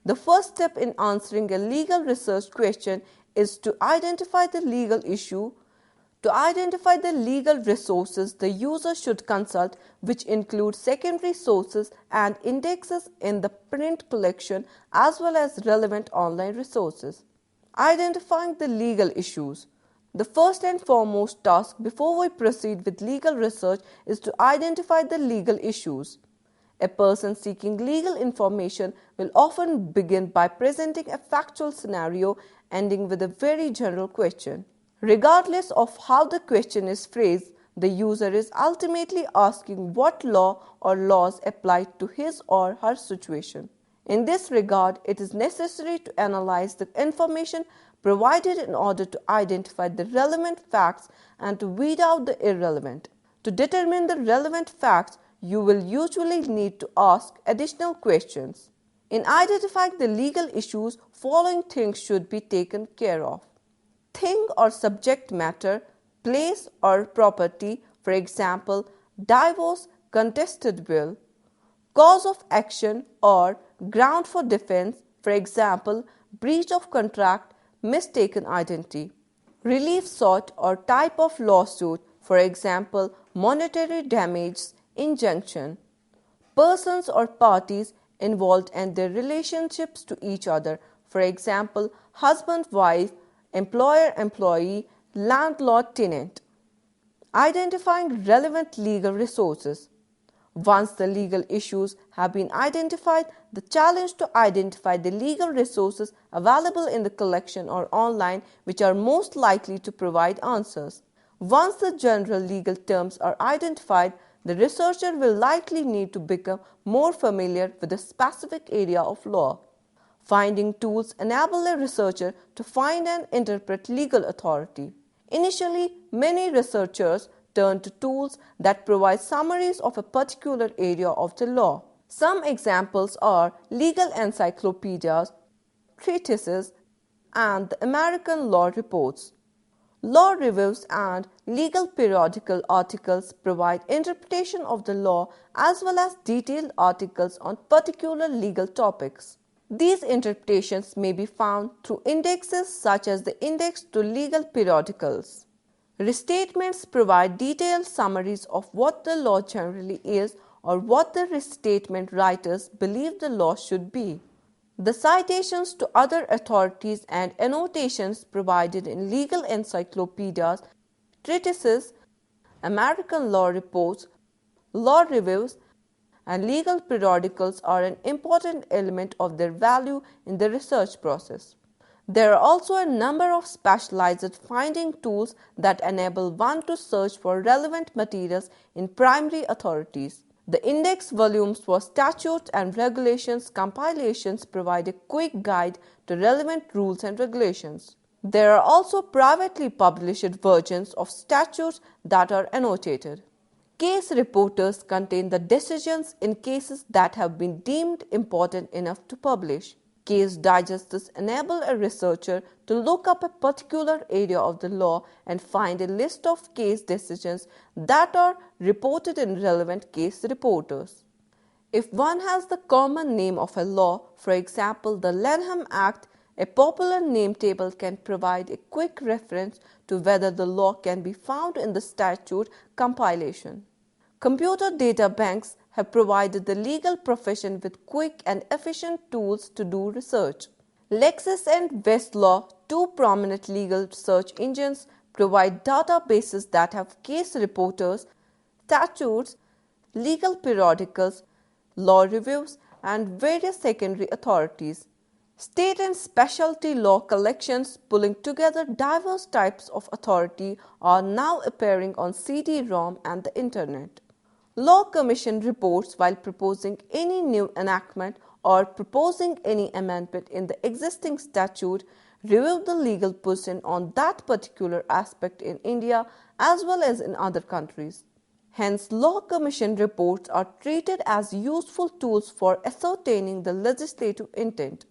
The first step in answering a legal research question is to identify the legal issue. To identify the legal resources the user should consult, which include secondary sources and indexes in the print collection as well as relevant online resources. Identifying the legal issues. The first and foremost task before we proceed with legal research is to identify the legal issues. A person seeking legal information will often begin by presenting a factual scenario ending with a very general question. Regardless of how the question is phrased, the user is ultimately asking what law or laws apply to his or her situation. In this regard, it is necessary to analyze the information provided in order to identify the relevant facts and to weed out the irrelevant. To determine the relevant facts, you will usually need to ask additional questions. In identifying the legal issues, following things should be taken care of. Thing or subject matter, place or property, for example, divorce, contested will. Cause of action or ground for defense, for example, breach of contract, mistaken identity. Relief sought or type of lawsuit, for example, monetary damage, injunction. Persons or parties involved and their relationships to each other, for example, husband-wife, employer-employee, landlord-tenant. Identifying relevant legal resources. Once the legal issues have been identified, the challenge to identify the legal resources available in the collection or online which are most likely to provide answers. Once the general legal terms are identified, the researcher will likely need to become more familiar with a specific area of law. Finding tools enable a researcher to find and interpret legal authority. Initially, many researchers turn to tools that provide summaries of a particular area of the law. Some examples are legal encyclopedias, treatises, and the American law reports. Law reviews and legal periodical articles provide interpretation of the law as well as detailed articles on particular legal topics. These interpretations may be found through indexes such as the Index to Legal Periodicals. Restatements provide detailed summaries of what the law generally is or what the restatement writers believe the law should be. The citations to other authorities and annotations provided in legal encyclopedias, treatises, American law reports, law reviews, and legal periodicals are an important element of their value in the research process. There are also a number of specialized finding tools that enable one to search for relevant materials in primary authorities. The index volumes for statutes and regulations compilations provide a quick guide to relevant rules and regulations. There are also privately published versions of statutes that are annotated. Case reporters contain the decisions in cases that have been deemed important enough to publish. Case digests enable a researcher to look up a particular area of the law and find a list of case decisions that are reported in relevant case reporters. If one has the common name of a law, for example, the Lanham Act, a popular name table can provide a quick reference to whether the law can be found in the statute compilation. Computer data banks have provided the legal profession with quick and efficient tools to do research. Lexis and Westlaw, two prominent legal search engines, provide databases that have case reporters, statutes, legal periodicals, law reviews, and various secondary authorities. State and specialty law collections pulling together diverse types of authority are now appearing on CD-ROM and the Internet. Law Commission reports while proposing any new enactment or proposing any amendment in the existing statute review the legal position on that particular aspect in India as well as in other countries. Hence, Law Commission reports are treated as useful tools for ascertaining the legislative intent.